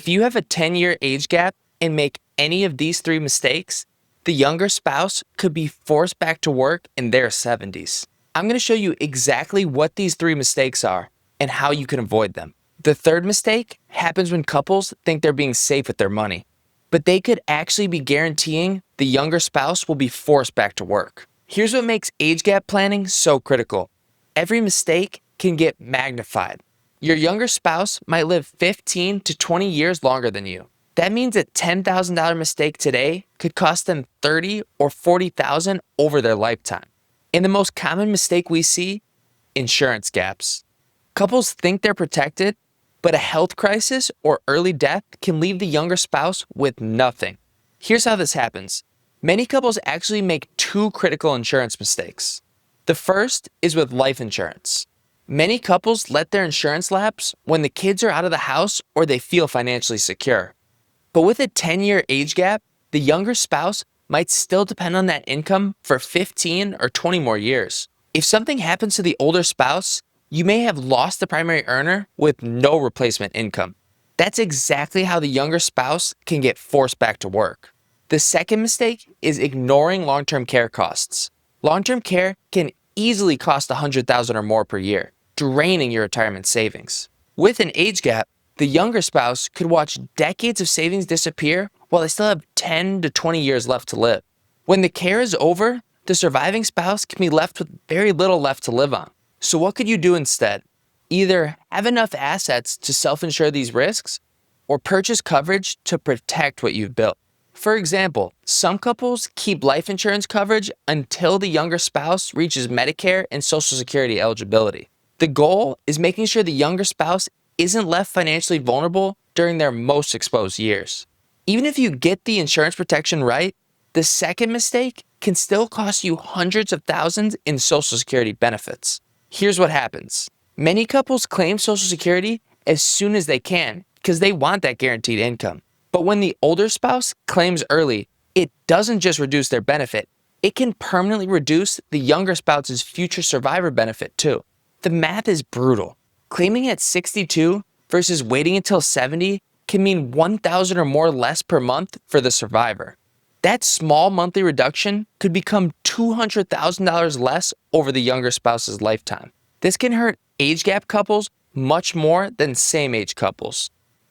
If you have a 10-year age gap and make any of these three mistakes, the younger spouse could be forced back to work in their 70s. I'm going to show you exactly what these three mistakes are and how you can avoid them. The third mistake happens when couples think they're being safe with their money, but they could actually be guaranteeing the younger spouse will be forced back to work. Here's what makes age gap planning so critical. Every mistake can get magnified. Your younger spouse might live 15 to 20 years longer than you. That means a $10,000 mistake today could cost them $30,000 or $40,000 over their lifetime. And the most common mistake we see, insurance gaps. Couples think they're protected, but a health crisis or early death can leave the younger spouse with nothing. Here's how this happens. Many couples actually make two critical insurance mistakes. The first is with life insurance. Many couples let their insurance lapse when the kids are out of the house or they feel financially secure. But with a 10-year age gap, the younger spouse might still depend on that income for 15 or 20 more years. If something happens to the older spouse, you may have lost the primary earner with no replacement income. That's exactly how the younger spouse can get forced back to work. The second mistake is ignoring long-term care costs. Long-term care can easily cost $100,000 or more per year, draining your retirement savings. With an age gap, the younger spouse could watch decades of savings disappear while they still have 10 to 20 years left to live. When the care is over, the surviving spouse can be left with very little left to live on. So what could you do instead? Either have enough assets to self-insure these risks or purchase coverage to protect what you've built. For example, some couples keep life insurance coverage until the younger spouse reaches Medicare and Social Security eligibility. The goal is making sure the younger spouse isn't left financially vulnerable during their most exposed years. Even if you get the insurance protection right, the second mistake can still cost you hundreds of thousands in Social Security benefits. Here's what happens. Many couples claim Social Security as soon as they can because they want that guaranteed income. But when the older spouse claims early, it doesn't just reduce their benefit, it can permanently reduce the younger spouse's future survivor benefit too. The math is brutal. Claiming at 62 versus waiting until 70 can mean $1,000 or more less per month for the survivor. That small monthly reduction could become $200,000 less over the younger spouse's lifetime. This can hurt age gap couples much more than same age couples.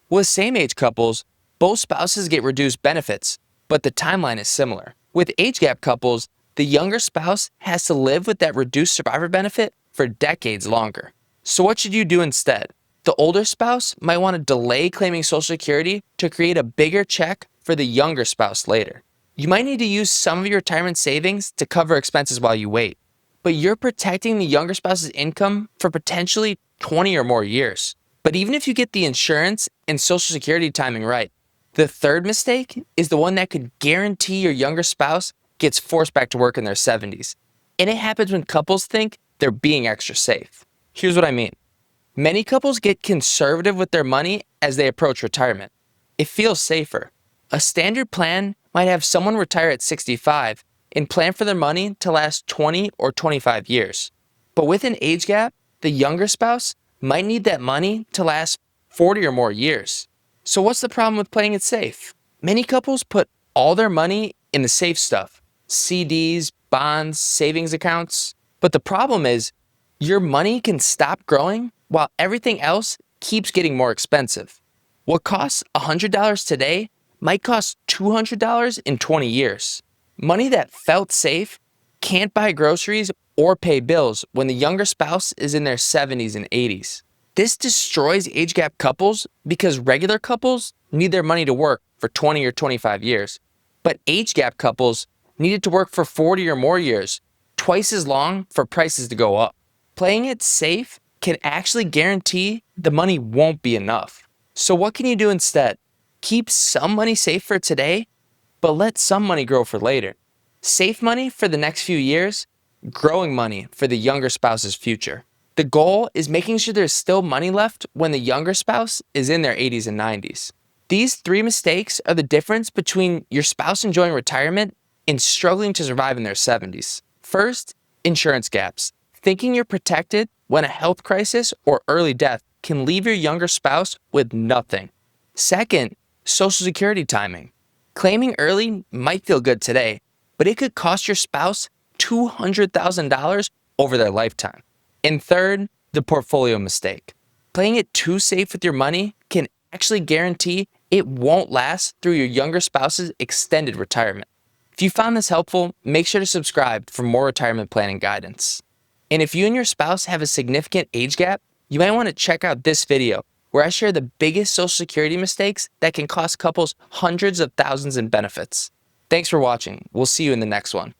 With same age couples, both spouses get reduced benefits, but the timeline is similar. With age gap couples, the younger spouse has to live with that reduced survivor benefit for decades longer. So what should you do instead? The older spouse might want to delay claiming Social Security to create a bigger check for the younger spouse later. You might need to use some of your retirement savings to cover expenses while you wait, but you're protecting the younger spouse's income for potentially 20 or more years. But even if you get the insurance and Social Security timing right, the third mistake is the one that could guarantee your younger spouse gets forced back to work in their 70s. And it happens when couples think they're being extra safe. Here's what I mean. Many couples get conservative with their money as they approach retirement. It feels safer. A standard plan might have someone retire at 65 and plan for their money to last 20 or 25 years. But with an age gap, the younger spouse might need that money to last 40 or more years. So what's the problem with playing it safe? Many couples put all their money in the safe stuff, CDs, bonds, savings accounts. But the problem is, your money can stop growing while everything else keeps getting more expensive. What costs $100 today might cost $200 in 20 years. Money that felt safe can't buy groceries or pay bills when the younger spouse is in their 70s and 80s. This destroys age gap couples because regular couples need their money to work for 20 or 25 years, but age gap couples need it to work for 40 or more years, twice as long for prices to go up. Playing it safe can actually guarantee the money won't be enough. So what can you do instead? Keep some money safe for today, but let some money grow for later. Safe money for the next few years, growing money for the younger spouse's future. The goal is making sure there's still money left when the younger spouse is in their 80s and 90s. These three mistakes are the difference between your spouse enjoying retirement and struggling to survive in their 70s. First, insurance gaps. Thinking you're protected when a health crisis or early death can leave your younger spouse with nothing. Second, Social Security timing. Claiming early might feel good today, but it could cost your spouse $200,000 over their lifetime. And third, the portfolio mistake. Playing it too safe with your money can actually guarantee it won't last through your younger spouse's extended retirement. If you found this helpful, make sure to subscribe for more retirement planning guidance. And if you and your spouse have a significant age gap, you might want to check out this video where I share the biggest Social Security mistakes that can cost couples hundreds of thousands in benefits. Thanks for watching. We'll see you in the next one.